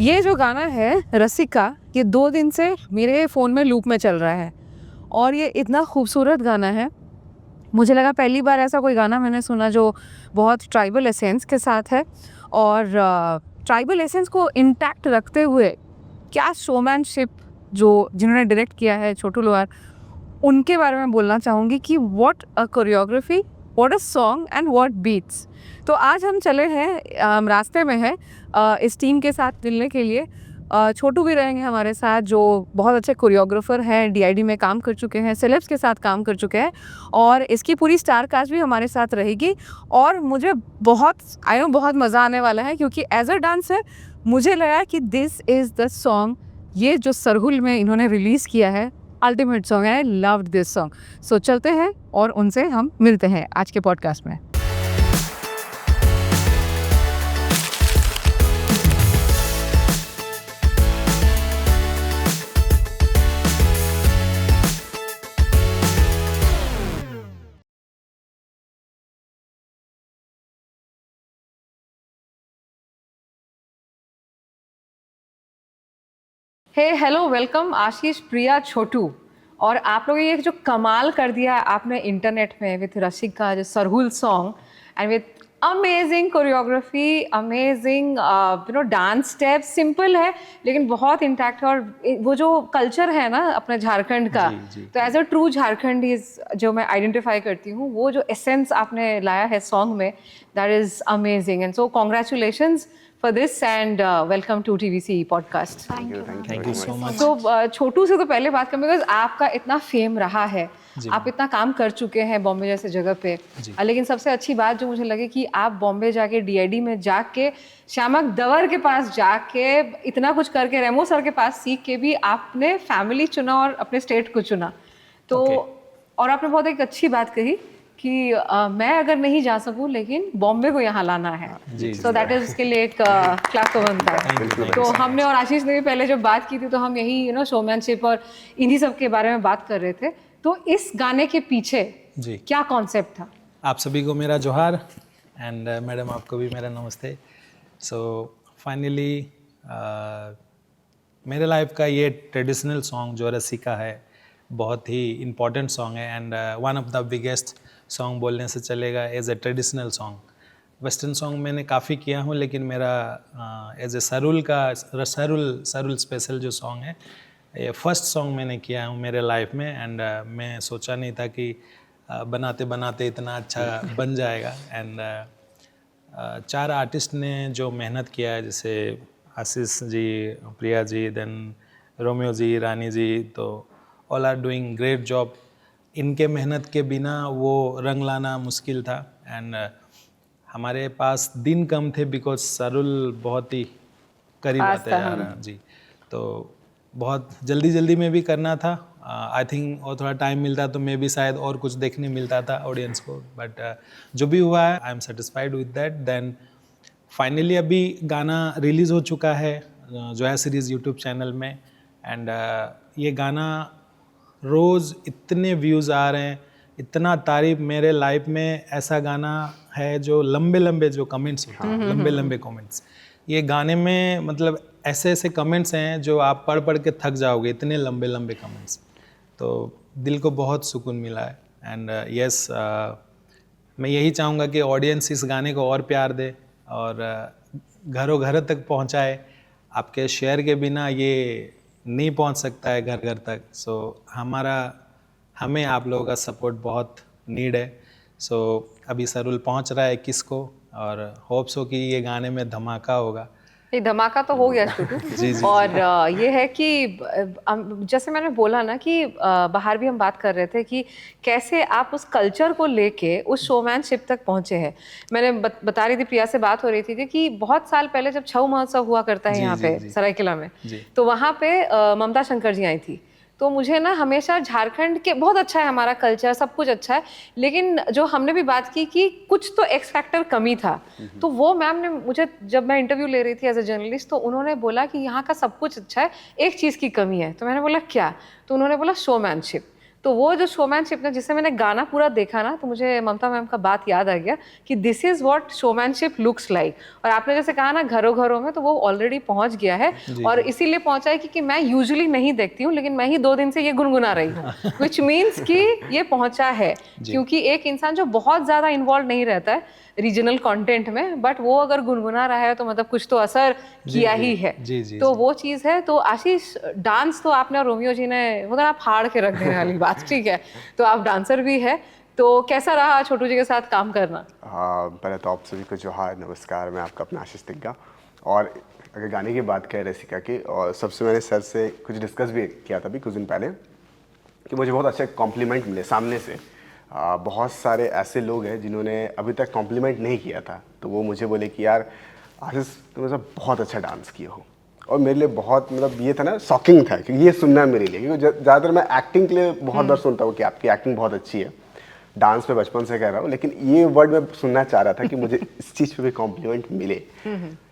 ये जो गाना है रसिका, ये 2 दिन से मेरे फ़ोन में लूप में चल रहा है और ये इतना खूबसूरत गाना है। मुझे लगा पहली बार ऐसा कोई गाना मैंने सुना जो बहुत ट्राइबल एसेंस के साथ है और ट्राइबल एसेंस को इंटैक्ट रखते हुए क्या शोमैनशिप जो जिन्होंने डायरेक्ट किया है छोटू लोहार, उनके बारे में बोलना चाहूँगी कि what a choreography, what a song and what beats. तो आज हम चले हैं रास्ते में हैं इस टीम के साथ मिलने के लिए। छोटू भी रहेंगे हमारे साथ जो बहुत अच्छे कोरियोग्राफर हैं, डीआईडी में काम कर चुके हैं, सेलेब्स के साथ काम कर चुके हैं और इसकी पूरी स्टार कास्ट भी हमारे साथ रहेगी। और मुझे बहुत मज़ा आने वाला है क्योंकि एज अ डांसर मुझे लगा कि दिस इज़ द सॉन्ग, ये जो सरहुल में इन्होंने रिलीज़ किया है अल्टीमेट सॉन्ग है। I loved this song. So चलते हैं और उनसे हम मिलते हैं आज के पॉडकास्ट में। हे हेलो वेलकम आशीष, प्रिया, छोटू। और आप लोगों ने ये जो कमाल कर दिया आपने इंटरनेट में विथ रसिका जो Sarhul song and with amazing choreography, amazing dance step, simple है लेकिन बहुत इंटैक्ट है। और वो जो कल्चर है ना अपने झारखंड का, तो एज अ ट्रू झारखंडी जो मैं आइडेंटिफाई करती हूँ, वो जो एसेंस आपने लाया है सॉन्ग में, that is amazing. And so congratulations for this and welcome to TVC podcast. Thank you so much. तो छोटू से तो पहले बात करें बिकॉज आपका इतना फेम रहा है, आप इतना काम कर चुके हैं बॉम्बे जैसे जगह पे, लेकिन सबसे अच्छी बात जो मुझे लगे कि आप बॉम्बे जाके डीआईडी में जाके श्यामक दवर के पास जाके इतना कुछ करके रेमो सर के पास सीख के भी आपने फैमिली चुना और अपने स्टेट को चुना। तो और आपने बहुत एक अच्छी बात कही कि मैं अगर नहीं जा सकूं लेकिन बॉम्बे को यहाँ लाना है, सो दैट इज उसके लिए एक क्लैप तो बनता है। तो हमने और आशीष ने भी पहले जब बात की थी तो हम यही शोमैनशिप और इन्हीं सब के बारे में बात कर रहे थे। तो इस गाने के पीछे क्या कॉन्सेप्ट था? आप सभी को मेरा जोहार एंड मैडम आपको भी मेरा नमस्ते। सो फाइनली मेरे लाइफ का ये ट्रेडिशनल सॉन्ग जो रसिका है बहुत ही इम्पॉर्टेंट सॉन्ग है and one of the biggest song बोलने से चलेगा as a traditional song. Western song मैंने काफ़ी किया हूँ लेकिन मेरा एज ए सरुल स्पेशल जो सॉन्ग है, ये फर्स्ट सॉन्ग मैंने किया हूँ मेरे लाइफ में एंड मैं सोचा नहीं था कि बनाते बनाते इतना अच्छा बन जाएगा। एंड 4 आर्टिस्ट ने जो मेहनत किया है, जैसे आशीष जी, प्रिया जी, देन रोमियो जी, रानी जी, तो all are doing great job. इनके मेहनत के बिना वो रंग लाना मुश्किल था एंड हमारे पास दिन कम थे बिकॉज सरुल बहुत ही करीब आते जा रहा है जी। तो बहुत जल्दी में भी करना था। आई थिंक और थोड़ा टाइम मिलता तो मैं भी शायद और कुछ देखने मिलता था ऑडियंस को, बट जो भी हुआ है I am satisfied with that. Then finally अभी गाना रिलीज़ हो चुका है जोया सीरीज़ यूट्यूब चैनल में एंड ये गाना रोज़ इतने व्यूज़ आ रहे हैं, इतना तारीफ। मेरे लाइफ में ऐसा गाना है जो लंबे जो कमेंट्स होते हैं, लंबे कमेंट्स, ये गाने में मतलब ऐसे कमेंट्स हैं जो आप पढ़ के थक जाओगे, इतने लंबे कमेंट्स। तो दिल को बहुत सुकून मिला है एंड यस, मैं यही चाहूँगा कि ऑडियंस इस गाने को और प्यार दे और घर तक पहुँचाए। आपके शेयर के बिना ये नहीं पहुंच सकता है घर तक। सो हमें आप लोगों का सपोर्ट बहुत नीड है। सो अभी सरुल पहुंच रहा है 21 को और होप्स हो कि ये गाने में धमाका होगा। ये धमाका तो हो गया छोटू। और ये है कि जैसे मैंने बोला ना कि बाहर भी हम बात कर रहे थे कि कैसे आप उस कल्चर को लेके उस शोमैनशिप तक पहुंचे हैं। मैंने बता रही थी, प्रिया से बात हो रही थी कि बहुत साल पहले जब छऊ महोत्सव हुआ करता है यहाँ पे सरायकेला में, तो वहाँ पे ममता शंकर जी आई थी। तो मुझे ना हमेशा झारखंड के बहुत अच्छा है हमारा कल्चर, सब कुछ अच्छा है, लेकिन जो हमने भी बात की कि कुछ तो एक्स फैक्टर कमी था। तो वो मैम ने मुझे, जब मैं इंटरव्यू ले रही थी एज ए जर्नलिस्ट, तो उन्होंने बोला कि यहाँ का सब कुछ अच्छा है, एक चीज़ की कमी है। तो मैंने बोला क्या? तो उन्होंने बोला शोमैनशिप। तो वो जो शोमैनशिप ना, जिससे मैंने गाना पूरा देखा ना, तो मुझे ममता मैम का बात याद आ गया कि this is what showmanship looks like. और आपने जैसे कहा ना घरों घरों में, तो वो ऑलरेडी पहुंच गया है। जी, और जी। इसीलिए पहुंचा है क्योंकि मैं यूजुअली नहीं देखती हूँ, लेकिन मैं ही 2 दिन से ये गुनगुना रही हूँ, विच मीन्स कि ये पहुंचा है। जी। क्योंकि एक इंसान जो बहुत ज्यादा इन्वॉल्व नहीं रहता है रीजनल कंटेंट में, बट वो अगर गुनगुना रहा है तो मतलब कुछ तो असर जी, किया जी। ही है। जी, जी, तो जी। वो चीज़ है। तो आशीष, डांस तो आपने और रोमियो जी ने वो तो आप फाड़ के रख देने वाली बात, ठीक है। तो आप डांसर भी है, तो कैसा रहा छोटू जी के साथ काम करना? पहले तो आप सभी को जोहार, नमस्कार। मैं आपका अपना आशीष तिग्गा। और अगर गाने की बात करें रसिका की, और सबसे मैंने सर से कुछ डिस्कस भी किया था अभी कुछ दिन पहले कि मुझे बहुत अच्छे कॉम्प्लीमेंट मिले सामने से। बहुत सारे ऐसे लोग हैं जिन्होंने अभी तक कॉम्प्लीमेंट नहीं किया था, तो वो मुझे बोले कि यार आशीष तुम ऐसा बहुत अच्छा डांस किए हो। और मेरे लिए बहुत मतलब ये था ना, शॉकिंग था क्योंकि ये सुनना मेरे लिए, क्योंकि ज़्यादातर मैं एक्टिंग के लिए बहुत बार सुनता हूँ कि आपकी एक्टिंग बहुत अच्छी है, डांस पे बचपन से कर रहा हूँ, लेकिन ये वर्ड मैं सुनना चाह रहा था कि मुझे इस चीज़ पे भी कॉम्प्लीमेंट मिले।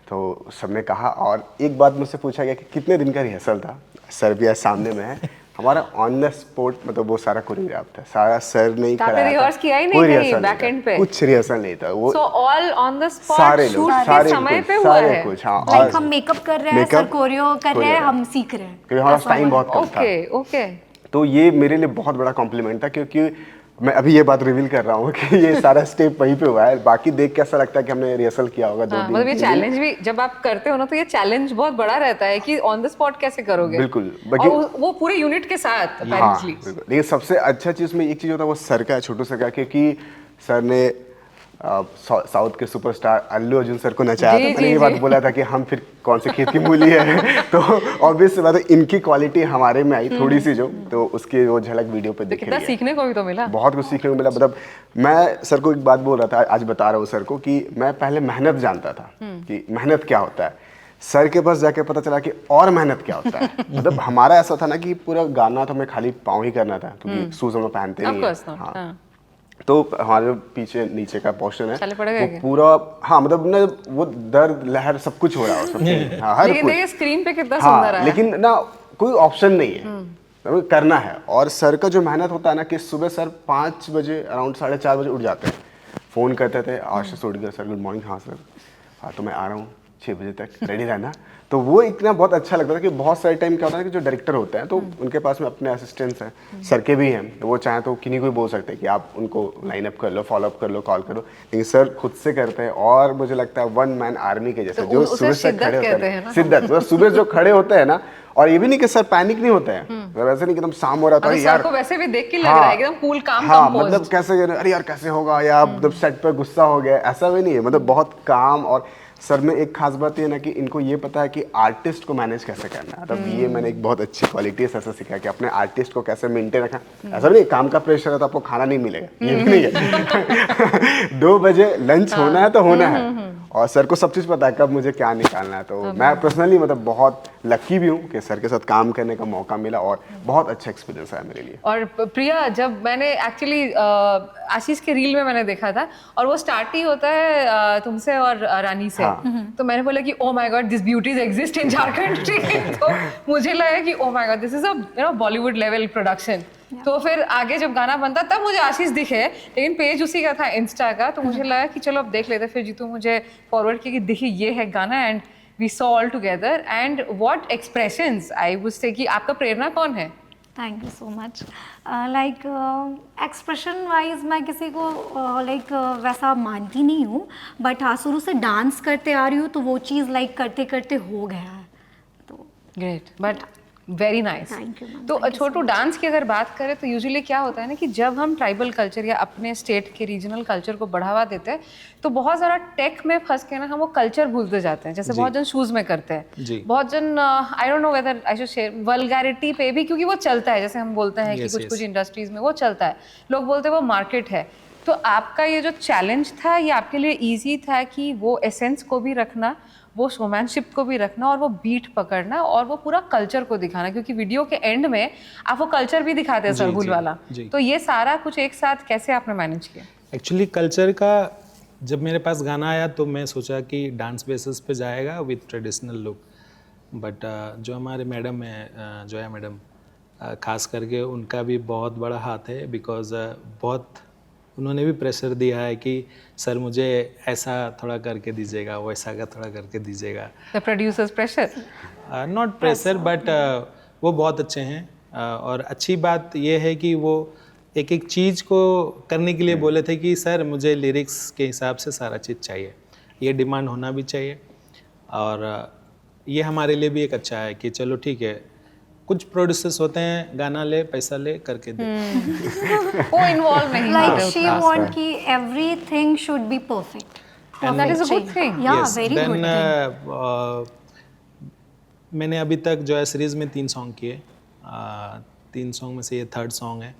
तो सबने कहा। और एक बात मुझसे पूछा गया कि कितने दिन का रिहर्सल था। सर भी आज सामने में है। हमारा ऑन द स्पॉट, मतलब वो सारा कोरियोग्राफ था, सारा सर नहीं तो आपने कराया रिहर्स था, किया ही नहीं कोई कहीं रिहर्सल नहीं बैक था, एंड पे? कुछ रिहर्सल नहीं था वो। So all on the spot, सारे लोग, शूट के सारे समय कुछ, पे हुआ सारे है? कुछ, हाँ। लाइक हम मेकअप कर रहे हैं, सर makeup, कोरियो कर रहे हैं, choreograph। हम सीख रहे हैं, क्योंकि हमारा ऐसा टाइम हुआ है। बहुत कम था। Okay okay. तो ये मेरे लिए बहुत बड़ा कॉम्प्लीमेंट था, क्योंकि मैं अभी ये बात रिवील कर रहा हूँ कि ये सारा स्टेप वहीं पे हुआ है। बाकी देख के ऐसा लगता है कि हमने रिहर्सल किया होगा 2 दिन, मतलब ये 3 दिन। चैलेंज भी जब आप करते हो ना, तो ये चैलेंज बहुत बड़ा रहता है कि ऑन द स्पॉट कैसे करोगे। बिल्कुल, और बाकी वो पूरे यूनिट के साथ हाँ अपेरेंटली। बिल्कुल। लेकिन सबसे अच्छा चीज़ में एक चीज़ होता है वो सर का है, छोटू सर का, क्योंकि सर ने साउथ के सुपरस्टार अल्लू अर्जुन सर को नचाया जी, था। मैंने जी, ये बात जी। बोला था कि हम फिर कौन से खेत की मूली है। तो ऑब्वियस बात है इनकी क्वालिटी हमारे में आई थोड़ी सी जो, तो उसकी वो झलक वीडियो पे तो दिख कितना रही है। सीखने को भी तो मिला। बहुत कुछ सीखने को मिला। मतलब मैं सर को एक बात बोल रहा था, आज बता रहा हूँ सर को, कि मैं पहले मेहनत जानता था कि मेहनत क्या होता है। सर के पास जाके पता चला कि और मेहनत क्या होता है। मतलब हमारा ऐसा था ना कि पूरा गाना तो हमें खाली पाँव ही करना था, क्योंकि शूज हम लोग पहनते Of नहीं course है। not, हाँ। हाँ। तो हमारे पीछे नीचे का पोर्शन है, चले पड़ेगा वो क्या? पूरा, हाँ मतलब ना वो दर्द लहर सब कुछ हो रहा है उसमें। हाँ, हर लेकिन कुछ। देखिए स्क्रीन पे कितना सुंदर हाँ, है। लेकिन ना कोई ऑप्शन नहीं है, हमें करना है। और सर का जो मेहनत होता है ना, कि सुबह सर 5 बजे, अराउंड 4:30 बजे उठ जाते हैं, फ़ोन करते थे, आशीष उठ गया सर, गुड मॉर्निंग, हाँ सर, हाँ तो मैं आ रहा हूँ 6 बजे तक, रेडी रहना। तो वो इतना बहुत अच्छा लगता था कि बहुत सारे टाइम क्या होता है कि जो डायरेक्टर होते हैं तो उनके पास में अपने असिस्टेंट्स हैं, सर के भी हैं, तो वो चाहें तो किन्हीं को भी बोल सकते हैं कि आप उनको लाइन अप कर लो, फॉलो अप कर लो, कॉल करो, लेकिन सर खुद से करते हैं। और मुझे लगता है 1 मैन आर्मी के जैसे, तो जो उसे सुबह से शिद्दत खड़े होते कहते हैं हैं ना। शिद्दत, मतलब सुबह जो खड़े होते हैं ना। और ये भी नहीं कि सर पैनिक नहीं होते हैं, मतलब ऐसे नहीं कि एकदम शाम हो रहा था मतलब यार, सर को वैसे भी देख के लग रहा है एकदम कूल काम हाँ, कंपोज्ड। मतलब कैसे, अरे यार कैसे होगा, या मतलब सेट पर गुस्सा हो गया, ऐसा भी नहीं है। मतलब बहुत काम। और सर में एक खास बात ये ना कि इनको ये पता है कि आर्टिस्ट को मैनेज कैसे करना है। तब ये मैंने एक बहुत अच्छी क्वालिटी है सर से सीखा कि अपने आर्टिस्ट को कैसे मेंटेन रखना। ऐसा नहीं काम का प्रेशर है तो आपको खाना नहीं मिलेगा, ये भी नहीं है। 2 बजे लंच होना है तो होना है। और सर को सब चीज़ पता है कब मुझे क्या निकालना है। तो मैं पर्सनली मतलब बहुत लकी भी हूँ कि सर के साथ काम करने का मौका मिला, और बहुत अच्छा एक्सपीरियंस है मेरे लिए। और प्रिया, जब मैंने एक्चुअली आशीष के रील में मैंने देखा था, और वो स्टार्ट ही होता है तुमसे और रानी से। हाँ। तो मैंने बोला कि oh my god, this beauties exist in Jharkhand. तो मुझे लगा कि oh my god, this is a Bollywood level production. तो फिर आगे जब गाना बनता तब मुझे आशीष दिखे, लेकिन पेज उसी का था इंस्टा का। तो मुझे लगा कि चलो अब देख लेते। फिर जीतू मुझे फॉरवर्ड किया कि देखिए ये है गाना, and we saw all together, and what expressions. I would say कि आपका प्रेरणा कौन है? Thank you so much. Like expression wise मैं किसी को वैसा मानती नहीं हूँ, बट हाँ शुरू से डांस करते आ रही हूँ, तो वो चीज़ लाइक करते करते हो गया है। तो great, but very nice. Thank you, ma'am. तो Thank you so Chhotu, much. Dance की अगर बात करें तो यूजुअली क्या होता है ना कि जब हम ट्राइबल कल्चर या अपने स्टेट के रीजनल कल्चर को बढ़ावा देते हैं, तो बहुत सारा टेक में फंस के ना हम वो कल्चर भूलते जाते हैं। जैसे जी। बहुत जन शूज में करते हैं, जी। बहुत जन I don't know whether I should share, vulgarity पे भी, क्योंकि वो चलता है। जैसे हम बोलते हैं कि Yes, कुछ yes. कुछ इंडस्ट्रीज में वो चलता है, लोग बोलते हैं वो मार्केट है। तो आपका ये जो चैलेंज था, ये आपके लिए ईजी था कि वो एसेंस को भी रखना, वो शोमैनशिप को भी रखना, और वो बीट पकड़ना, और वो पूरा कल्चर को दिखाना, क्योंकि वीडियो के एंड में आप वो कल्चर भी दिखाते हैं जी, सरहुल जी, वाला। जी। तो ये सारा कुछ एक साथ कैसे आपने मैनेज किया? एक्चुअली कल्चर का जब मेरे पास गाना आया तो मैं सोचा कि डांस बेसिस पे जाएगा विथ ट्रेडिशनल लुक, बट जो हमारे मैडम है जोया मैडम, खास करके उनका भी बहुत बड़ा हाथ है, बिकॉज बहुत उन्होंने भी प्रेशर दिया है कि सर मुझे ऐसा थोड़ा करके दीजिएगा, वैसा का थोड़ा करके दीजिएगा. The producers pressure. Not pressure but वो बहुत अच्छे हैं. और अच्छी बात ये है कि वो एक एक चीज़ को करने के लिए बोले थे कि सर मुझे लिरिक्स के हिसाब से सारा चीज़ चाहिए, ये डिमांड होना भी चाहिए. और ये हमारे लिए भी एक अच्छा है कि चलो ठीक है, कुछ प्रोड्यूसर्स होते हैं गाना ले पैसा ले करके दे. वो इन्वॉल्व नहीं Like होते she उतना. want कि everything should be perfect. That is a good thing. Yeah, Yes, very then, good thing. मैंने अभी तक जो है सीरीज़ में 3 सॉन्ग किए. 3 सॉन्ग में से ये 3rd सॉन्ग है.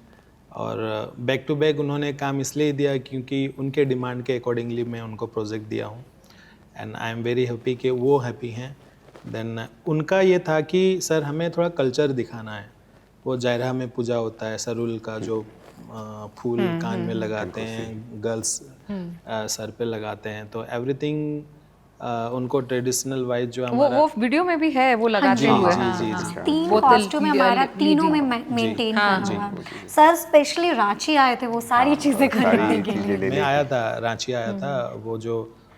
और बैक टू बैक उन्होंने काम इसलिए दिया क्योंकि उनके डिमांड के अकॉर्डिंगली मैं उनको प्रोजेक्ट दिया हूँ. And I am very happy कि वो हैप्पी हैं. देन उनका ये था कि सर हमें थोड़ा कल्चर दिखाना है. वो जायरा में पूजा होता है, सरुल का जो फूल कान में लगाते हैं, गर्ल्स सर पे लगाते हैं, तो एवरीथिंग उनको ट्रेडिशनल वाइज जो हमारा वो वीडियो में भी है, वो लगाते हुए. जी. 3 बोतल कॉस्ट्यूम है हमारा, लीजिए. तीनों में मेंटेन करना हुआ. सर स्पेशली रांची आए थे वो सारी चीजें खरीदने के लिए. मैं आया था, रांची आया था. वो जो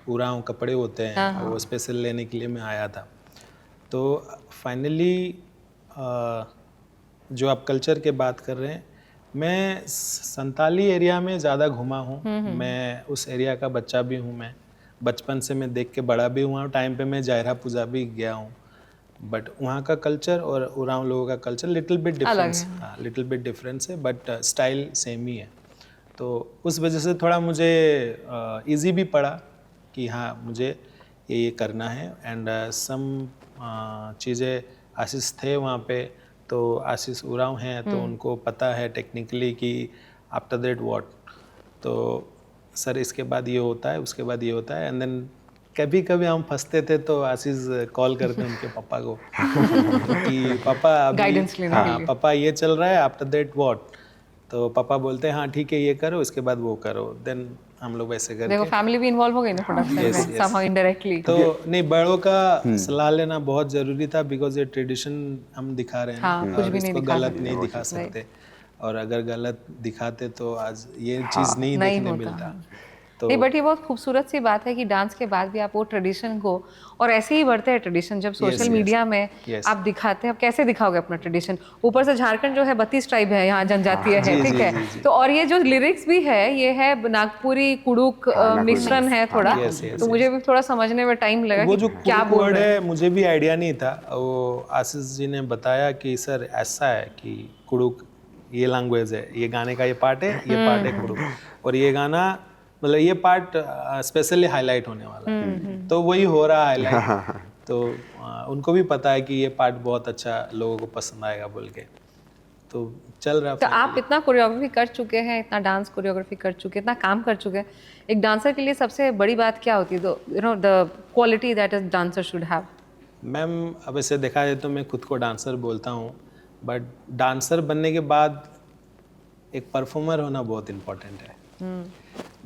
उरांव कपड़े होते हैं वो स्पेशल लेने के लिए मैं आया था. तो फाइनली जो आप कल्चर के बात कर रहे हैं, मैं संताली एरिया में ज़्यादा घुमा हूँ. मैं उस एरिया का बच्चा भी हूँ. मैं बचपन से मैं देख के बड़ा भी हुआ हूँ. टाइम पे मैं जायरा पूजा भी गया हूँ. बट वहाँ का कल्चर और उरांव लोगों का कल्चर लिटिल बिट डिफरेंस है, बट स्टाइल सेम ही है. तो उस वजह से थोड़ा मुझे इजी भी पड़ा कि हाँ मुझे ये करना है. एंड सम चीज़ें आशीष थे वहाँ पे, तो आशीष उरांव हैं तो उनको पता है टेक्निकली कि आफ्टर दैट व्हाट, तो सर इसके बाद ये होता है, उसके बाद ये होता है. एंड देन कभी कभी हम फंसते थे तो आशीष कॉल करते उनके पापा को कि पापा Guidance लेने के लिए. पापा ये चल रहा है, आफ्टर दैट व्हाट. तो पापा बोलते हैं हाँ ठीक है ये करो, इसके बाद वो करो. देन हम लोग वैसे देखो करके. फैमिली भी इन्वॉल्व हो गई ना प्रोडक्शन में somehow indirectly. तो नहीं, बड़ों का सलाह लेना बहुत जरूरी था, बिकॉज ये ट्रेडिशन हम दिखा रहे हैं. हाँ, कुछ भी नहीं इसको दिखा गलत सकते. नहीं दिखा सकते. और अगर गलत दिखाते तो आज ये चीज़ नहीं देखने मिलता. तो नहीं, बट ये बहुत खूबसूरत सी बात है कि डांस के बाद भी आप वो ट्रेडिशन को, और ऐसे ही बढ़ते हैं ट्रेडिशन, जब सोशल मीडिया में आप दिखाते हैं. आप कैसे दिखाओगे अपना ट्रेडिशन? ऊपर से झारखंड जो है 32 ट्राइब है, यहाँ जनजातीय है, ठीक है. तो और ये जो लिरिक्स भी है, ये है नागपुरी कुड़ुक मिश्रण है थोड़ा. तो मुझे भी थोड़ा समझने में टाइम लगा वो कि जो क्या बोल वर्ड रहे हैं. है मुझे भी आइडिया नहीं था. वो आशीष जी ने बताया कि सर ऐसा है कि कुड़ुक ये लैंग्वेज है, ये गाने का ये पार्ट है, ये पार्ट है कुड़ुक, और ये गाना मतलब ये पार्ट स्पेशली हाईलाइट होने वाला है. तो वही हो रहा है हाईलाइट. तो उनको भी पता है कि ये पार्ट बहुत अच्छा लोगों को पसंद आएगा बोल के, तो चल रहा है. तो आप इतना कोरियोग्राफी कर चुके हैं, इतना डांस कोरियोग्राफी कर चुके हैं, इतना काम कर चुके हैं. एक डांसर के लिए सबसे बड़ी बात क्या होती है? You know the quality that is dancer should have. Ma'am अब ऐसे देखा जाए तो मैं खुद को डांसर बोलता हूँ, बट डांसर बनने के बाद एक परफॉर्मर होना बहुत इम्पोर्टेंट है.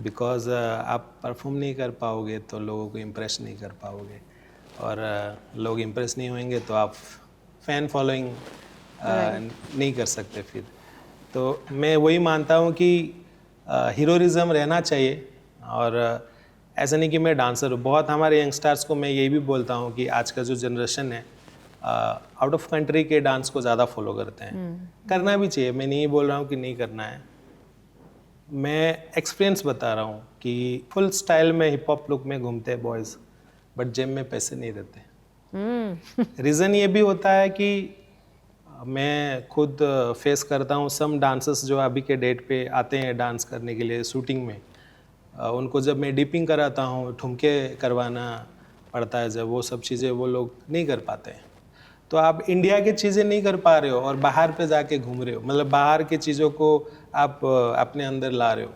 बिकॉज आप परफॉर्म नहीं कर पाओगे तो लोगों को इम्प्रेस नहीं कर पाओगे, और लोग इम्प्रेस नहीं होंगे तो आप फैन फॉलोइंग नहीं कर सकते फिर. तो मैं वही मानता हूँ कि हीरोइज्म रहना चाहिए. और ऐसा नहीं कि मैं डांसर हूँ. बहुत हमारे यंगस्टर्स को मैं यही भी बोलता हूँ कि आज का जो जनरेशन है आउट ऑफ कंट्री के डांस को ज़्यादा फॉलो करते हैं. करना भी चाहिए, मैं नहीं बोल रहा हूँ कि नहीं करना है. मैं एक्सपीरियंस बता रहा हूँ कि फुल स्टाइल में हिप हॉप लुक में घूमते हैं बॉयज़, बट जेब में पैसे नहीं रहते. रीज़न ये भी होता है कि मैं खुद फेस करता हूँ सम डांसर्स जो अभी के डेट पे आते हैं डांस करने के लिए शूटिंग में. उनको जब मैं डिपिंग कराता हूँ, ठुमके करवाना पड़ता है, जब वो सब चीज़ें वो लोग नहीं कर पाते हैं. तो आप इंडिया की चीज़ें नहीं कर पा रहे हो और बाहर पे जाके घूम रहे हो, मतलब बाहर की चीज़ों को आप अपने अंदर ला रहे हो.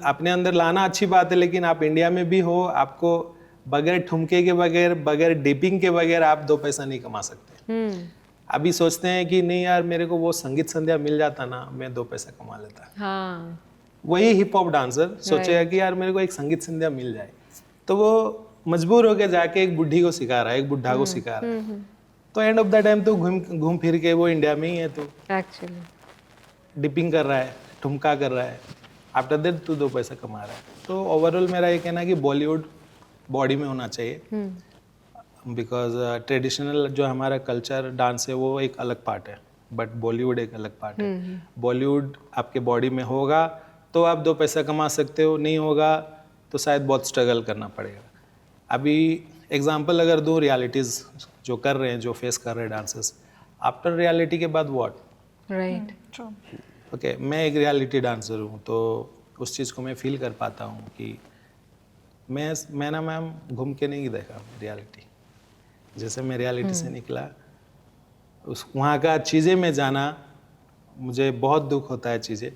अपने अंदर लाना अच्छी बात है, लेकिन आप इंडिया में भी हो, आपको बगैर ठुमके के बगैर डिपिंग के बगैर आप 2 पैसा नहीं कमा सकते. अभी सोचते हैं कि नहीं यार मेरे को वो संगीत संध्या मिल जाता ना, मैं 2 पैसा कमा लेता. हाँ. वही हिप हॉप डांसर सोचेगा कि यार मेरे को एक संगीत संध्या मिल जाए, तो वो मजबूर होकर जाके एक बुढ़ी को सिखा रहा है, एक बुढ़ा को सिखा रहा है. तो एंड ऑफ द टाइम तो घूम फिर के वो इंडिया में ही है, तो एक्चुअली डिपिंग कर रहा है, ठुमका कर रहा है, आफ्टर दैट तू 2 पैसा कमा रहा है। तो ओवरऑल मेरा ये कहना है कि बॉलीवुड बॉडी में होना चाहिए, बिकॉज ट्रेडिशनल जो हमारा कल्चर डांस है वो एक अलग पार्ट है, बट बॉलीवुड एक अलग पार्ट है। बॉलीवुड आपके बॉडी में होगा तो आप 2 पैसा कमा सकते हो, नहीं होगा तो शायद बहुत स्ट्रगल करना पड़ेगा। अभी एग्जांपल अगर दो, रियलिटीज़ जो कर रहे हैं, जो फेस कर रहे हैं डांसर्स, आफ्टर रियलिटी के बाद व्हाट, राइट। ट्रू। ओके, मैं एक रियलिटी डांसर हूँ तो उस चीज़ को मैं फील कर पाता हूँ कि मैं ना मैम घूम के नहीं देखा रियलिटी, जैसे मैं रियलिटी से निकला उस वहाँ का चीज़ें में जाना, मुझे बहुत दुख होता है, चीज़ें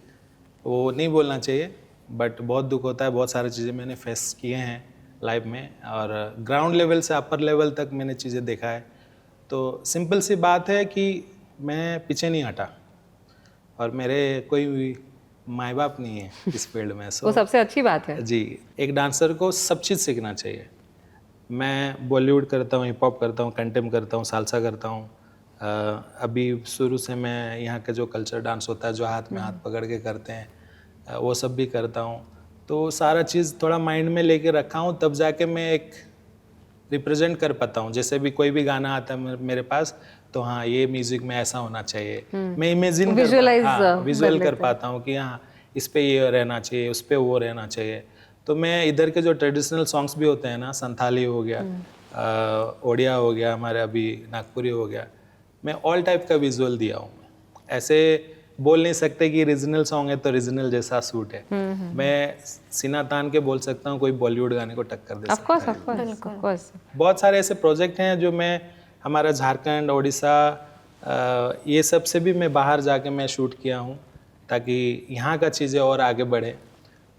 वो नहीं बोलना चाहिए बट बहुत दुख होता है। बहुत सारी चीज़ें मैंने फेस किए हैं लाइफ में, और ग्राउंड लेवल से अपर लेवल तक मैंने चीज़ें देखा है। तो सिंपल सी बात है कि मैं पीछे नहीं हटा, और मेरे कोई माँ बाप नहीं है इस फील्ड में। वो सबसे अच्छी बात है। जी, एक डांसर को सब चीज़ सीखना चाहिए। मैं बॉलीवुड करता हूँ, हिप हॉप करता हूँ, कंटेम करता हूँ, सालसा करता हूँ। अभी शुरू से मैं यहाँ का जो कल्चर डांस होता है, जो हाथ में हाथ पकड़ के करते हैं, वो सब भी करता हूँ। तो सारा चीज़ थोड़ा माइंड में लेके रखा हूँ, तब जाके मैं एक रिप्रेजेंट कर पाता हूँ। जैसे भी कोई भी गाना आता है मेरे पास, तो हाँ ये म्यूजिक में ऐसा होना चाहिए, मैं इमेजिन विजुअल कर पाता हूँ कि हाँ इस पे ये रहना चाहिए, उस पे वो रहना चाहिए। तो मैं इधर के जो ट्रेडिशनल सॉन्ग्स भी होते हैं ना, संथाली हो गया, ओडिया हो गया, हमारे अभी नागपुरी हो गया, मैं ऑल टाइप का विजुअल दिया हूँ। ऐसे बोल नहीं सकते कि रीजनल सॉन्ग है तो रीजनल जैसा सूट है। मैं सीना तान के बोल सकता हूँ कोई बॉलीवुड गाने को टक्कर दे सकता है। Of course. बहुत सारे ऐसे प्रोजेक्ट हैं जो मैं, हमारा झारखंड, उड़ीसा, ये सब से भी मैं बाहर जाके मैं शूट किया हूँ, ताकि यहाँ का चीज़ें और आगे बढ़े।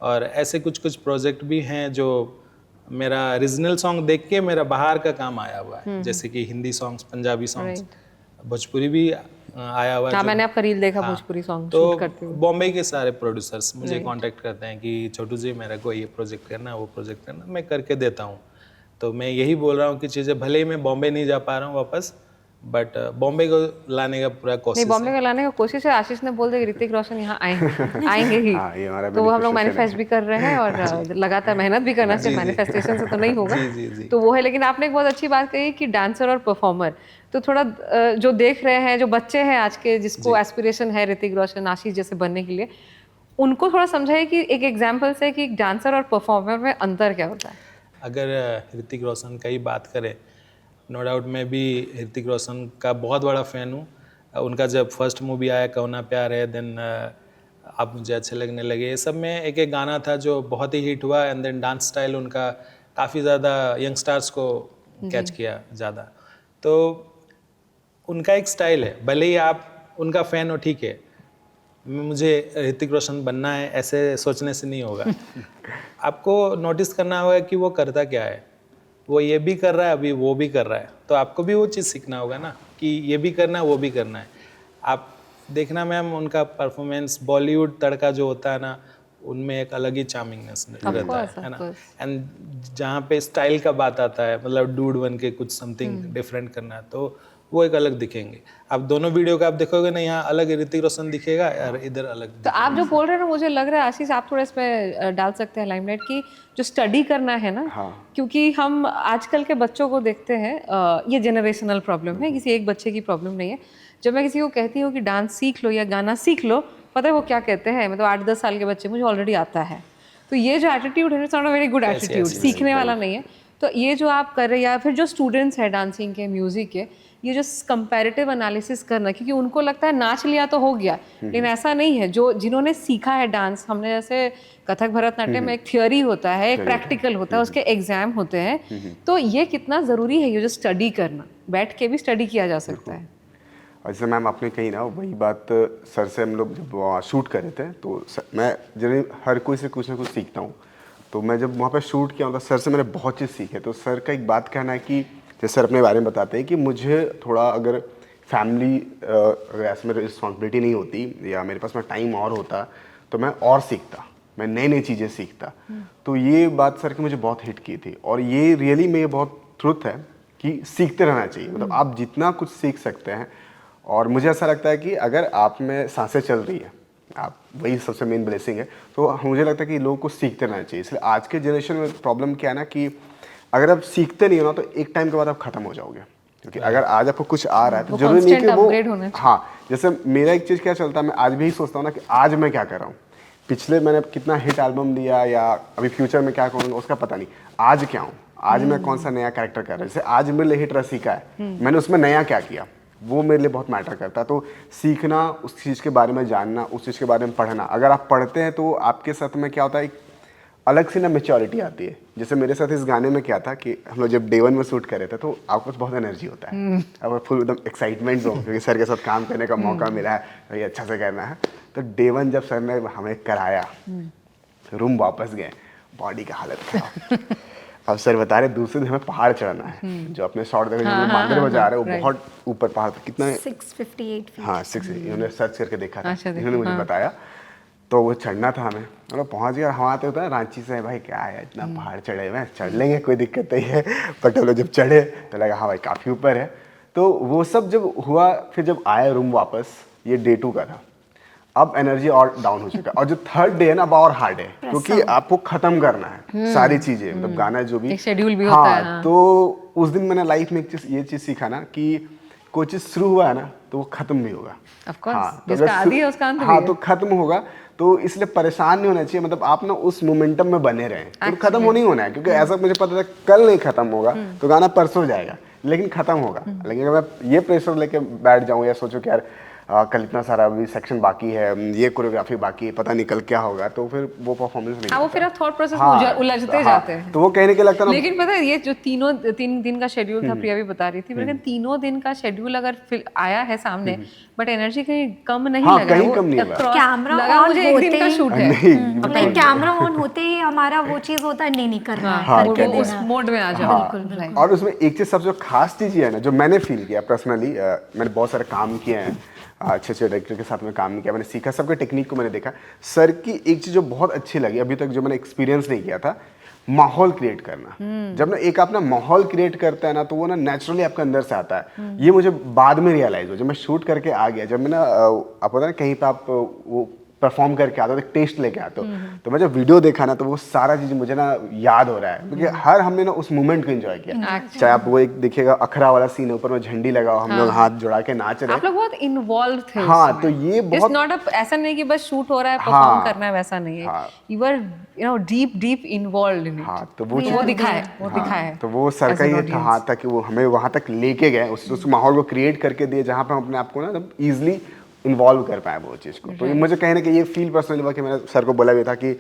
और ऐसे कुछ कुछ प्रोजेक्ट भी हैं जो मेरा रीजनल सॉन्ग देख के मेरा बाहर का काम आया हुआ है, जैसे कि हिंदी सॉन्ग्स, पंजाबी सॉन्ग्स, भोजपुरी भी आया हुआ है। हाँ, जो- मैंने आपका रील देखा हाँ, भोजपुरी सॉन्ग तो शूट करते हुए। बॉम्बे के सारे प्रोड्यूसर्स मुझे कांटेक्ट करते हैं कि छोटू जी मेरे को ये प्रोजेक्ट करना है, वो प्रोजेक्ट करना, मैं करके देता हूँ। तो मैं यही बोल रहा हूँ कि चीज़ें, भले ही मैं बॉम्बे नहीं जा पा रहा हूँ वापस, बट बॉम्बे को लाने का पूरा नहीं, कोशिश बॉम्बे है। को लाने का कोशिश है। आशीष ने बोल दिया कि ऋतिक रोशन यहाँ आएंगे ही। हाँ, ये हमारा तो वो हम लोग manifestation मैनिफेस्ट भी कर रहे हैं और लगातार मेहनत भी करना, सिर्फ मैनिफेस्टेशन से तो नहीं होगा। जी। तो वो है। लेकिन आपने एक बहुत अच्छी बात कही कि डांसर और परफॉर्मर, तो थोड़ा जो देख रहे हैं, जो बच्चे हैं आज के, जिसको एस्पिरेशन है ऋतिक रोशन, आशीष जैसे बनने के लिए, उनको थोड़ा समझाइए कि एक एग्जाम्पल से कि डांसर और परफॉर्मर में अंतर क्या होता है। अगर ऋतिक रोशन का ही बात करें, नो डाउट मैं भी ऋतिक रोशन का बहुत बड़ा फ़ैन हूँ। उनका जब फर्स्ट मूवी आया कौना प्यार है, देन आप मुझे अच्छे लगने लगे, ये सब में एक एक गाना था जो बहुत ही हिट हुआ, एंड देन डांस स्टाइल उनका काफ़ी ज़्यादा यंगस्टर्स को कैच किया ज़्यादा। तो उनका एक स्टाइल है, भले ही आप उनका फ़ैन हो, ठीक है, मुझे ऋतिक रोशन बनना है ऐसे सोचने से नहीं होगा। आपको नोटिस करना होगा कि वो करता क्या है, वो ये भी कर रहा है, अभी वो भी कर रहा है, तो आपको भी वो चीज़ सीखना होगा ना कि ये भी करना है, वो भी करना है। आप देखना मैम, उनका परफॉर्मेंस, बॉलीवुड तड़का जो होता है ना, उनमें एक अलग ही चार्मिंगनेस रहता है ना। एंड जहाँ पे स्टाइल का बात आता है, मतलब डूड बन के कुछ समथिंग डिफरेंट करना है, तो वो एक अलग दिखेंगे। आप दोनों वीडियो का आप देखोगे ना, यहाँ अलग ऋतिक रोशन दिखेगा और इधर अलग। तो आप जो बोल रहे हैं ना, मुझे लग रहा है आशीष आप थोड़ा इसमें डाल सकते हैं लाइमलाइट की, जो स्टडी करना है ना। हाँ। क्योंकि हम आजकल के बच्चों को देखते हैं, ये जनरेशनल प्रॉब्लम है, किसी एक बच्चे की प्रॉब्लम नहीं है। जब मैं किसी को कहती हूँ कि डांस सीख लो या गाना सीख लो, पता है वो क्या कहते हैं, मतलब 8-10 साल के बच्चे, मुझे ऑलरेडी आता है। तो ये जो एटीट्यूड है, it's not a very good attitude, सीखने वाला नहीं है। तो ये जो आप कर रहे हैं, या फिर जो स्टूडेंट्स हैं डांसिंग के, म्यूजिक के, ये जो कंपैरेटिव एनालिसिस करना, क्योंकि उनको लगता है नाच लिया तो हो गया, लेकिन ऐसा नहीं है। जो जिन्होंने सीखा है डांस, हमने जैसे कथक भरतनाट्यम में एक थियोरी होता है, एक प्रैक्टिकल होता है, उसके एग्जाम होते हैं। तो ये कितना ज़रूरी है, ये जो स्टडी करना, बैठ के भी स्टडी किया जा सकता है। और जैसे मैम आपने कही ना, वही बात सर से हम लोग जब शूट कर रहे थे, तो मैं जब हर कोई से कुछ ना कुछ सीखता हूँ, तो मैं जब वहाँ पे शूट किया था, सर से मैंने बहुत चीज़ सीखी। तो सर का एक बात कहना है कि जैसे सर अपने बारे में बताते हैं कि मुझे थोड़ा, अगर फैमिली अगर ऐसे मेरी रिस्पॉन्सिबिलिटी नहीं होती या मेरे पास में टाइम और होता, तो मैं और सीखता, मैं नई नई चीज़ें सीखता। तो ये बात सर की मुझे बहुत हिट की थी, और ये रियली में ये बहुत ट्रुथ है कि सीखते रहना चाहिए, मतलब आप जितना कुछ सीख सकते हैं। और मुझे ऐसा लगता है कि अगर आप में सांसें चल रही है, आप वही सबसे मेन ब्लेसिंग है, तो मुझे लगता है कि लोगों को सीखते रहना चाहिए। इसलिए आज के जनरेशन में प्रॉब्लम क्या है ना कि अगर आप सीखते नहीं हो ना तो एक टाइम के बाद आप खत्म हो जाओगे, क्योंकि अगर आज आपको कुछ आ रहा है तो जरूरी नहीं कि constant वो upgrade होना चाहिए। हाँ, जैसे मेरा एक चीज़ क्या चलता है, मैं आज भी यही सोचता हूँ ना कि आज मैं क्या कर रहा हूँ, पिछले मैंने कितना हिट एल्बम दिया या अभी फ्यूचर में क्या करूँगा उसका पता नहीं, आज क्या हूँ, आज मैं कौन सा नया कैरेक्टर कर रहा हूँ। जैसे आज मेरे लिए हिट रसिका है, मैंने उसमें नया क्या किया, वो मेरे लिए बहुत मैटर करता है। तो सीखना, उस चीज़ के बारे में जानना, उस चीज़ के बारे में पढ़ना, अगर आप पढ़ते हैं तो आपके साथ में क्या होता है, एक अलग सी ना मैच्योरिटी आती है। जैसे मेरे साथ इस गाने में क्या था कि हम लोग जब डे 1 में शूट कर रहे थे तो आपको बहुत एनर्जी होता है, अब फुल एकदम एक्साइटमेंट हो क्योंकि सर के साथ काम करने का मौका मिला है, तो ये अच्छा से करना है। तो डे 1 जब सर ने हमें कराया, रूम वापस गए, बॉडी का हालत खराब। अब सर बता रहे दूसरे दिन हमें पहाड़ चढ़ना है, जो अपने शॉट देखे जो मांदर बजा रहे हैं वो बहुत ऊपर पहाड़ था, कितना 658 फीट। हाँ 6, इन्होंने सर्च करके देखा था, अच्छा, देखा, इन्होंने मुझे बताया। तो वो चढ़ना था हमें, मतलब पहुंच गया। हम आते होता है रांची से, भाई क्या है इतना पहाड़ चढ़े हुए हैं, चढ़ लेंगे कोई दिक्कत नहीं है। बट हम लोग जब चढ़े तो लगा हाँ भाई काफ़ी ऊपर है। तो वो सब जब हुआ, फिर जब आए रूम वापस, ये डे 2 का था, अब एनर्जी और डाउन हो चुका है। और जो थर्ड डे है ना अब और हार्ड है, क्योंकि आपको खत्म करना है सारी चीजें, मतलब गाना जो भी एक schedule भी होता है, हाँ। तो उस दिन मैंने लाइफ में एक चीज, ये चीज सीखा ना कि कोई चीज शुरू हुआ है ना तो वो खत्म भी होगा। Of course, तो जिसका अगर आदि है उसका अंत भी हाँ है। तो खत्म होगा। तो इसलिए परेशान नहीं होना चाहिए, मतलब आप ना उस मोमेंटम में बने रहें, तो खत्म होने ही होना है। क्योंकि ऐसा मुझे पता था कल नहीं खत्म होगा तो गाना परसों जाएगा, लेकिन खत्म होगा। लेकिन अगर मैं ये प्रेशर लेके बैठ जाऊँ या सोचूं कि यार कल इतना सारा अभी सेक्शन बाकी है, ये कोरियोग्राफी बाकी है, पता नहीं कल क्या होगा, तो फिर वो परफॉर्मेंस नहीं हाँ, वो होता। फिर आप थॉट प्रोसेस हाँ, में उलझते हाँ, जाते हैं। तो वो कहने के लगता ना। लेकिन पता है ये जो 3 दिन का शेड्यूल था, प्रिया भी बता रही थी, लेकिन 3 दिन का शेड्यूल अगर आया है सामने, बट एनर्जी कहीं कम नहीं हाँ, लगा, कहीं वो कम नहीं लगा। across कैमरा लगा ऑन मुझे एक दिन होते का ही- शूट है। नहीं, लाइक कैमरा ऑन होते ही हमारा वो चीज होता है, नहीं करना है, हाँ, करके करना उस देना। मोड में आ जाओ। हाँ, और उसमें एक चीज़ सबसे खास चीज़ ये है ना, जो मैंने फील किया पर्सनली, मैंने बहुत सारे काम किए हैं, अच्छे अच्छे डायरेक्टर के साथ में काम किया, मैंने सीखा, सबके टेक्निक को मैंने देखा। सर की एक चीज़ जो बहुत अच्छी लगी अभी तक, जो मैंने एक्सपीरियंस नहीं किया था, माहौल क्रिएट करना। जब ना एक आप ना माहौल क्रिएट करता है ना, तो वो ना नेचुरली आपके अंदर से आता है। ये मुझे बाद में रियलाइज हुआ, जब मैं शूट करके आ गया, जब मैं ना आप पता ना कहीं पे आप वो परफॉर्म करके आते हो, एक टेस्ट लेके आते हो, तो मैं जब वीडियो देखा ना तो वो सारा चीज़ मुझे ना याद हो रहा है, क्योंकि हर हमने ना उस मोमेंट को एंजॉय किया। चाहे आप वो एक देखिएगा अखरा वाला सीन है, ऊपर में झंडी लगा हो, हम लोग हाथ जुड़ा के नाच रहे आप लोग बहुत इन्वॉल्व थे। हाँ, तो ये बहुत नॉट ऐसा नहीं कि बस शूट हो रहा है, परफॉर्म करना है, वैसा नहीं है। हाँ। You are deep involved in it. हाँ, तो वो दिखा है, वो हाँ, दिखा है। तो वो सर का ये था हाँ था कि वो हमें वहाँ तक लेके गए, उस माहौल को क्रिएट करके दिए जहाँ पे हम अपने आप को ना इजीली इन्वॉल्व कर पाए वो चीज़ को। तो ये मुझे कहीं ना कहीं ये फील पर्सनली हुआ कि मैंने सर को बोला भी था कि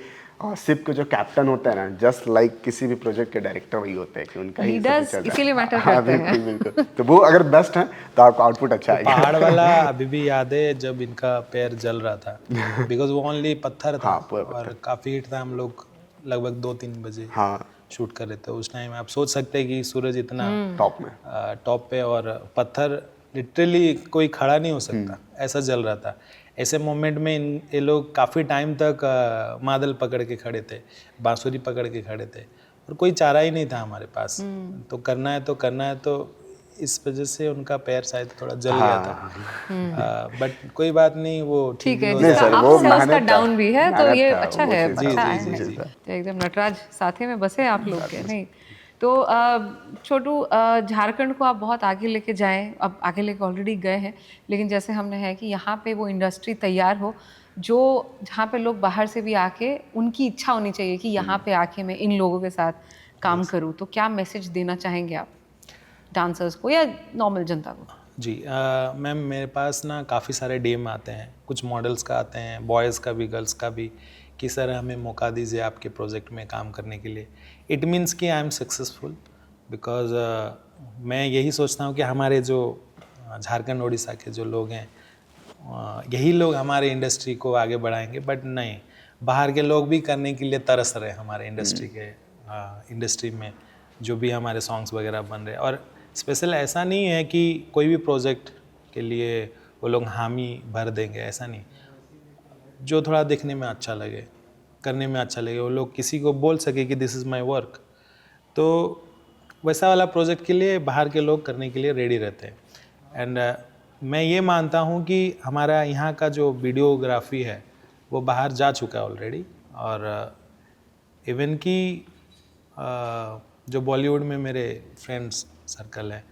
सिप के जो कैप्टन होता है ना, जस्ट लाइक किसी भी प्रोजेक्ट के डायरेक्टर वही होते हैं कि उनका ही सब Leaders कुछ चल रहा है। इसीलिए मैटर हाँ, करते हैं। बिल्कुल बिल्कुल। तो वो अगर बेस्ट है तो आपको आउटपुट अच्छा आएगा। पहाड़ वाला अभी भी याद है जब इनका पैर जल रहा था, बिकॉज वो ओनली पत्थर था। हाँ, पूरा और काफ़ी हिट था। हम लोग लगभग 2-3 बजे हाँ, शूट कर रहे थे उस टाइम। आप सोच सकते हैं कि सूरज इतना टॉप में। टॉप पे और पत्थर लिटरली कोई खड़ा नहीं हो सकता, ऐसा जल रहा था। ऐसे मोमेंट में ये लोग काफ़ी टाइम तक मादल पकड़ के खड़े थे, बांसुरी पकड़ के खड़े थे, और कोई चारा ही नहीं था हमारे पास। तो करना है तो करना है, तो इस वजह से उनका पैर शायद थोड़ा जल गया था। बट कोई बात नहीं, वो ठीक है, हो जिसका सर, अप वो है उसका मेहनत था, डाउन भी है, तो मेहनत ये था, अच्छा वो है, चीज़ था। अच्छा जी, है। जी, जी। तो एकदम नटराज साथे में बसे आप लोग के नहीं। तो छोटू, झारखंड को आप बहुत आगे लेके जाएं, अब आगे लेके ऑलरेडी गए हैं, लेकिन जैसे हमने है कि यहाँ पे वो इंडस्ट्री तैयार हो जो जहाँ पे लोग बाहर से भी आके उनकी इच्छा होनी चाहिए कि यहाँ पे आके मैं इन लोगों के साथ काम करूँ। तो क्या मैसेज देना चाहेंगे आप डांसर्स को या नॉर्मल जनता को? जी मैम, मेरे पास ना काफ़ी सारे डीएम आते हैं, कुछ मॉडल्स का आते हैं, बॉयज़ का भी, गर्ल्स का भी, कि सर हमें मौका दीजिए आपके प्रोजेक्ट में काम करने के लिए। इट मीन्स कि आई एम सक्सेसफुल, बिकॉज मैं यही सोचता हूँ कि हमारे जो झारखंड उड़ीसा के जो लोग हैं, यही लोग हमारे इंडस्ट्री को आगे बढ़ाएंगे। बट नहीं, बाहर के लोग भी करने के लिए तरस रहे हैं हमारे इंडस्ट्री में, जो भी हमारे सॉन्ग्स वगैरह बन रहे हैं। और स्पेशल ऐसा नहीं है कि कोई भी प्रोजेक्ट के लिए वो लोग हामी भर देंगे, ऐसा नहीं। जो थोड़ा देखने में अच्छा लगे, करने में अच्छा लगे, वो लोग किसी को बोल सके कि दिस इज़ माय वर्क, तो वैसा वाला प्रोजेक्ट के लिए बाहर के लोग करने के लिए रेडी रहते हैं। एंड मैं ये मानता हूँ कि हमारा यहाँ का जो वीडियोग्राफी है वो बाहर जा चुका है ऑलरेडी। और इवन कि जो बॉलीवुड में मेरे फ्रेंड्स सर्कल है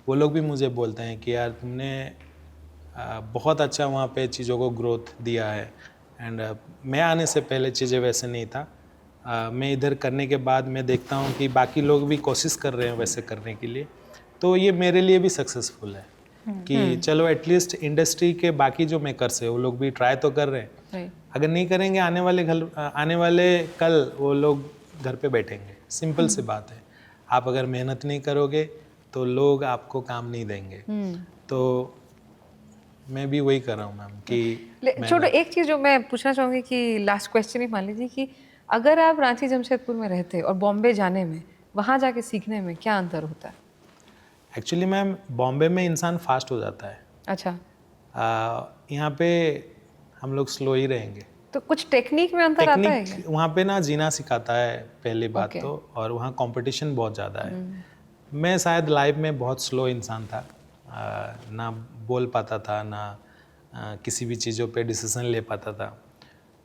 वो लोग भी मुझे बोलते हैं कि यार तुमने बहुत अच्छा वहाँ पे चीज़ों को ग्रोथ दिया है। एंड मैं आने से पहले चीज़ें वैसे नहीं था। मैं इधर करने के बाद मैं देखता हूँ कि बाकी लोग भी कोशिश कर रहे हैं वैसे करने के लिए, तो ये मेरे लिए भी सक्सेसफुल है कि चलो एटलीस्ट इंडस्ट्री के बाकी जो मेकर्स है वो लोग भी ट्राई तो कर रहे हैं। अगर नहीं करेंगे आने वाले कल वो लोग घर पे बैठेंगे। सिंपल सी बात है, आप अगर मेहनत नहीं करोगे तो लोग आपको काम नहीं देंगे। तो मैं भी वही कर रहा हूँ मैम कि छोटो एक चीज़ जो मैं पूछना चाहूँगी कि लास्ट क्वेश्चन ही मान लीजिए कि अगर आप रांची जमशेदपुर में रहते और बॉम्बे जाने में, वहाँ जाके सीखने में क्या अंतर होता है? एक्चुअली मैम बॉम्बे में इंसान फास्ट हो जाता है। अच्छा, यहाँ पे हम लोग स्लो ही रहेंगे। तो कुछ टेक्निक में अंतर आता है क्या? टेक्निक वहाँ पे ना जीना सिखाता है पहली बात तो, और वहाँ कंपटीशन बहुत ज़्यादा है। मैं शायद लाइफ में बहुत स्लो इंसान था, ना बोल पाता था ना किसी भी चीज़ों पे डिसीजन ले पाता था।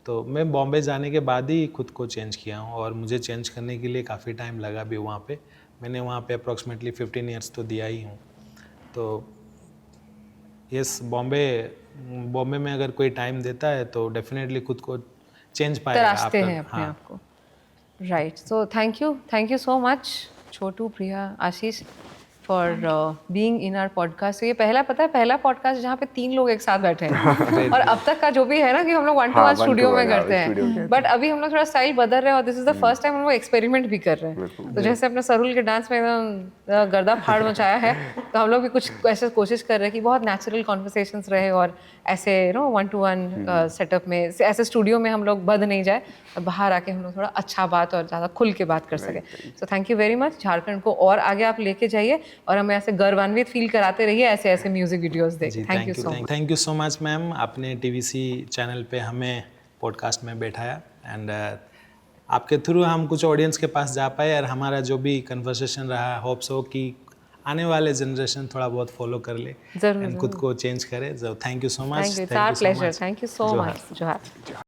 तो मैं बॉम्बे जाने के बाद ही खुद को चेंज किया हूँ, और मुझे चेंज करने के लिए काफ़ी टाइम लगा भी वहाँ पे। मैंने वहाँ पे अप्रॉक्सीमेटली 15 ईयर्स तो दिया ही हूँ। तो यस, बॉम्बे में अगर कोई टाइम देता है तो डेफिनेटली खुद को चेंज पाएगा। तराशते हैं अपने आप को। Right, so thank you so much Chhotu, Priya, Ashish for being in our podcast. ये पहला पॉडकास्ट जहाँ पे 3 लोग एक साथ बैठे हैं। और अब तक का जो भी है ना कि हम लोग 1-to-1 स्टूडियो में करते हैं, बट अभी हम लोग थोड़ा स्टाइल बदल रहे हैं और this is the first time हम लोग एक्सपेरिमेंट भी कर रहे हैं। तो जैसे अपने सरुल के डांस में एकदम गर्दा फाड़ मचाया है, तो हम लोग भी कुछ ऐसे कोशिश कर रहे हैं कि बहुत नेचुरल कॉन्वर्सेशंस रहे और ऐसे 1-to-1 सेटअप में, ऐसे स्टूडियो में हम लोग बंद नहीं जाए और बाहर आके हम लोग थोड़ा अच्छा बात और ज़्यादा खुल के बात कर सके। सो thank you very much. Jharkhand को और आगे आप लेके जाइए और हमें ऐसे गर्वान्वित फील कराते रहिए ऐसे म्यूजिक वीडियोस देख। Thank you so much. Thank you so much ma'am, आपने टीवीसी चैनल पे हमें पॉडकास्ट में बैठाया। एंड आपके थ्रू हम कुछ ऑडियंस के पास जा पाए, और हमारा जो भी कन्वर्सेशन रहा, होप्स हो कि आने वाले जनरेशन थोड़ा बहुत फॉलो कर ले एंड खुद को चेंज करे। Thank you so much. Thank you so much. जोहार।